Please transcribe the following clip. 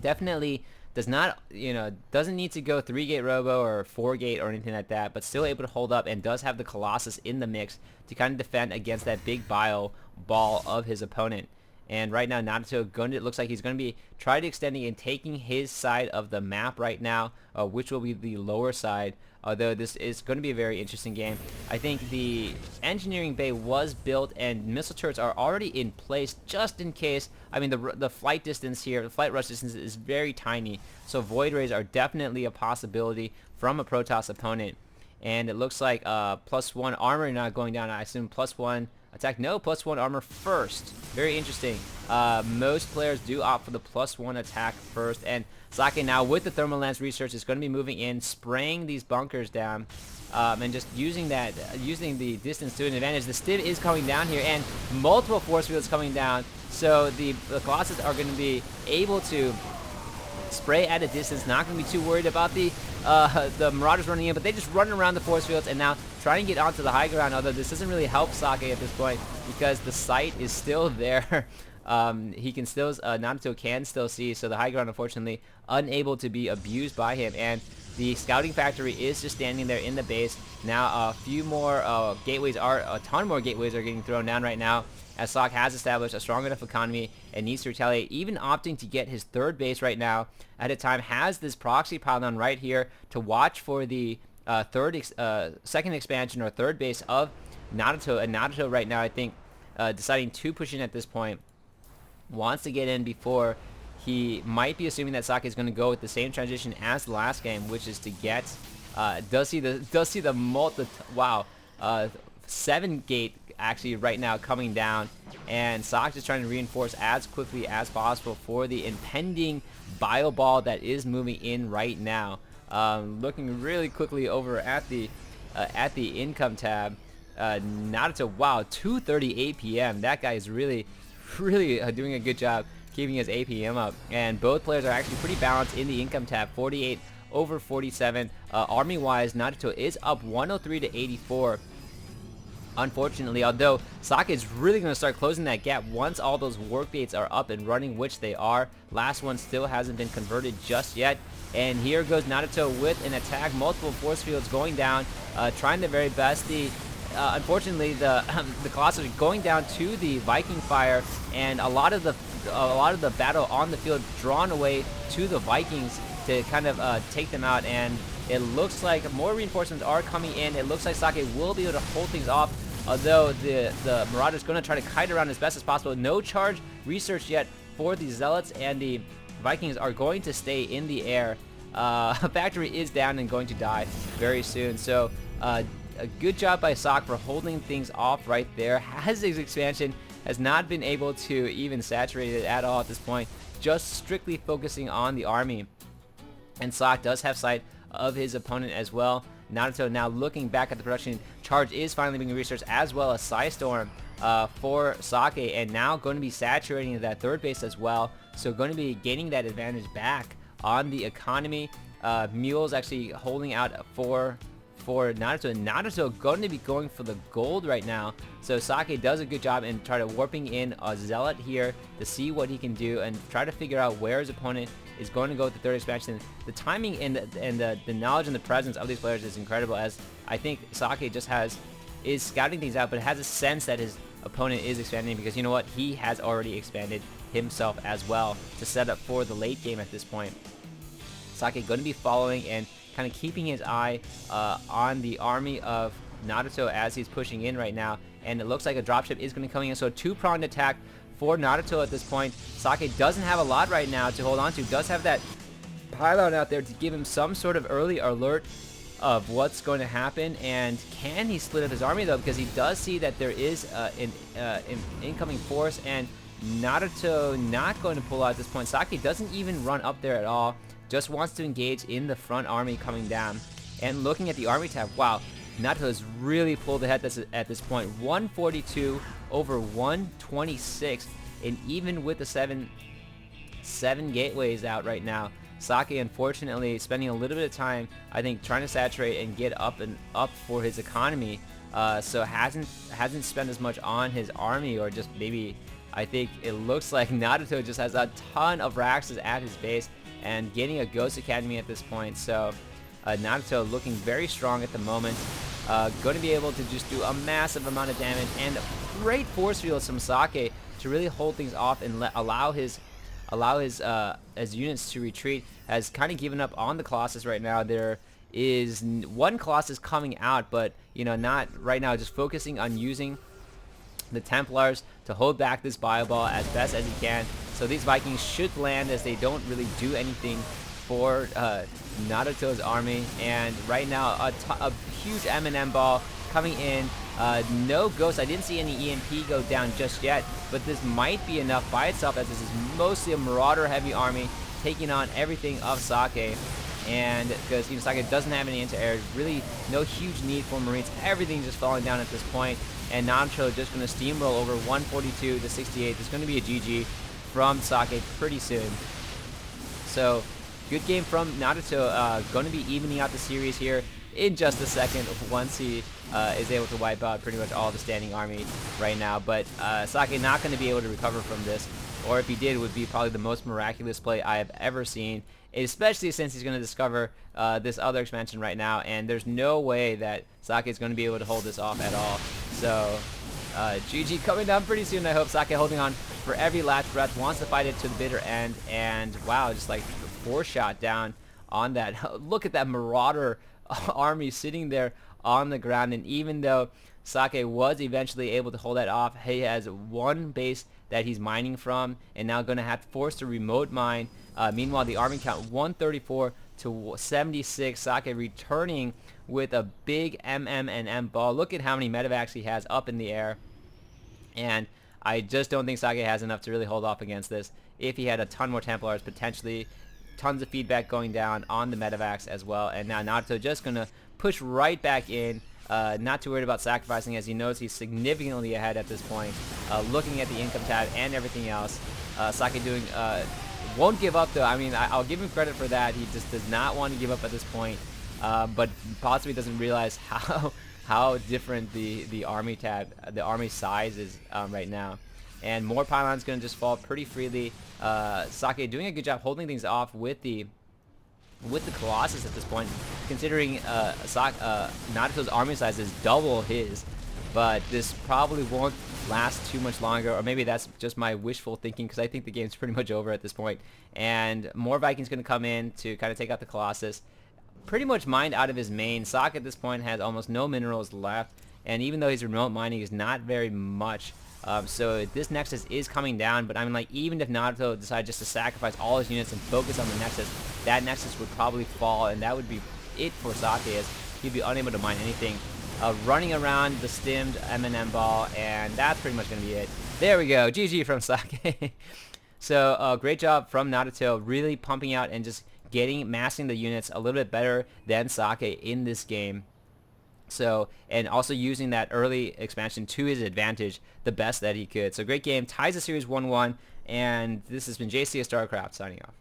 Definitely does not, doesn't need to go 3-gate robo or 4-gate or anything like that, but still able to hold up and does have the Colossus in the mix to kind of defend against that big bio ball of his opponent. And right now, NarutO looks like he's going to be trying to extending and taking his side of the map right now, which will be the lower side. Although this is going to be a very interesting game. I think the engineering bay was built and missile turrets are already in place just in case. I mean, the flight distance here, the flight rush distance is very tiny. So Void Rays are definitely a possibility from a Protoss opponent. And it looks like +1 armor not going down. I assume +1 attack. No, +1 armor first. Very interesting. Most players do opt for the +1 attack first. And Socke now with the thermal lance research is going to be moving in, spraying these bunkers down, and just using the distance to an advantage. The stiv is coming down here, and multiple force fields coming down. So the Colossus are going to be able to spray at a distance, not going to be too worried about the Marauders running in, but they just run around the force fields and now try and get onto the high ground, although this doesn't really help Socke at this point because the site is still there. He can still, NarutO can still see, so the high ground unfortunately unable to be abused by him, and the scouting factory is just standing there in the base. Now a few more a ton more gateways are getting thrown down right now, as Socke has established a strong enough economy and needs to retaliate, even opting to get his third base right now at a time, has this proxy pylon right here to watch for the second expansion or third base of NarutO, and NarutO right now I think deciding to push in at this point, wants to get in before he might be assuming that Socke is going to go with the same transition as the last game, which is to get does see the 7-gate actually right now coming down, and Socke is trying to reinforce as quickly as possible for the impending bio ball that is moving in right now. Looking really quickly over at the income tab, NarutO, wow, 2:38 p.m. That guy is really doing a good job keeping his APM up, and both players are actually pretty balanced in the income tab, 48 over 47. Army wise, NarutO is up 103 to 84. Unfortunately, although Socke is really going to start closing that gap once all those work gates are up and running, which they are. Last one still hasn't been converted just yet. And here goes NarutO with an attack, multiple force fields going down, trying their very best. Unfortunately, the Colossus are going down to the Viking fire, and a lot of the battle on the field drawn away to the Vikings to kind of take them out. And it looks like more reinforcements are coming in. It looks like Socke will be able to hold things off, although the Marauder's going to try to kite around as best as possible. No charge research yet for the Zealots, and the Vikings are going to stay in the air. Factory is down and going to die very soon. So a good job by Socke for holding things off right there. Has his expansion has not been able to even saturate it at all at this point, just strictly focusing on the army. And Socke does have sight of his opponent as well. NarutO now looking back at the production. Charge is finally being researched, as well as Psystorm for Socke, and now going to be saturating that third base as well. So going to be gaining that advantage back on the economy. Mule's actually holding out for NarutO, and NarutO going to be going for the gold right now. So Socke does a good job in trying to warping in a Zealot here to see what he can do and try to figure out where his opponent is going to go with the third expansion. The timing and the knowledge and the presence of these players is incredible, as I think Socke just is scouting things out, but has a sense that his opponent is expanding, because you know what, he has already expanded himself as well to set up for the late game at this point. Socke going to be following and kind of keeping his eye on the army of NarutO as he's pushing in right now, and it looks like a dropship is going to be coming in. So a two-pronged attack for NarutO at this point. Socke doesn't have a lot right now to hold on to. Does have that pylon out there to give him some sort of early alert of what's going to happen. And can he split up his army though? Because he does see that there is an incoming force, and NarutO not going to pull out at this point. Socke doesn't even run up there at all. Just wants to engage in the front army coming down. And looking at the army tab, wow, NarutO has really pulled ahead at this point. 142 over 126, and even with the seven gateways out right now, Socke unfortunately spending a little bit of time, I think, trying to saturate and get up for his economy. So hasn't spent as much on his army, or just maybe I think it looks like NarutO just has a ton of Raxes at his base and getting a Ghost Academy at this point. So NarutO looking very strong at the moment. Going to be able to just do a massive amount of damage and great force fields from Socke to really hold things off and allow his units to retreat. Has kind of given up on the Colossus right now. There is one Colossus coming out, but not right now. Just focusing on using the Templars to hold back this Bio Ball as best as he can. So these Vikings should land, as they don't really do anything for NarutO's army. And right now a huge M&M ball coming in. No Ghost. I didn't see any EMP go down just yet, but this might be enough by itself, as this is mostly a Marauder heavy army taking on everything of Socke. And because Socke doesn't have any anti-air, really no huge need for Marines. Everything's just falling down at this point, and NarutO just going to steamroll over 142 to 68. There's going to be a GG from Socke pretty soon. So good game from NarutO. Going to be evening out the series here in just a second once he is able to wipe out pretty much all the standing army right now. But Socke not going to be able to recover from this, or if he did, it would be probably the most miraculous play I have ever seen, especially since he's going to discover this other expansion right now, and there's no way that Socke is going to be able to hold this off at all. So GG coming down pretty soon. I hope Socke holding on for every last breath, wants to fight it to the bitter end, and wow, just like 4-shot down on that. Look at that Marauder army sitting there on the ground, and even though Socke was eventually able to hold that off, he has one base that he's mining from, and now going to have to force a remote mine. Meanwhile, the army count 134 to 76. Socke returning with a big M ball. Look at how many medevacs he has up in the air, and I just don't think Socke has enough to really hold off against this. If he had a ton more Templars, potentially tons of feedback going down on the medevacs as well. And now NarutO just going to push right back in. Not too worried about sacrificing, as he knows he's significantly ahead at this point. Looking at the income tab and everything else, Socke doing won't give up though. I mean, I'll give him credit for that. He just does not want to give up at this point, but possibly doesn't realize how different the army tab, the army size is right now. And more pylons going to just fall pretty freely. Socke doing a good job holding things off with the Colossus at this point, considering NarutO's army size is double his. But this probably won't last too much longer, or maybe that's just my wishful thinking, because I think the game's pretty much over at this point. And more Vikings going to come in to kind of take out the Colossus. Pretty much mined out of his main. Socke at this point has almost no minerals left, and even though his remote mining is not very much, so this Nexus is coming down. But I mean, like, even if NarutO decided just to sacrifice all his units and focus on the Nexus, that Nexus would probably fall, and that would be it for Socke, as he'd be unable to mine anything. Running around the stimmed M&M ball, and that's pretty much going to be it. There we go, GG from Socke. So great job from NarutO, really pumping out and just massing the units a little bit better than Socke in this game. So, and also using that early expansion to his advantage the best that he could. So great game, ties the series 1-1, and this has been JC of StarCraft signing off.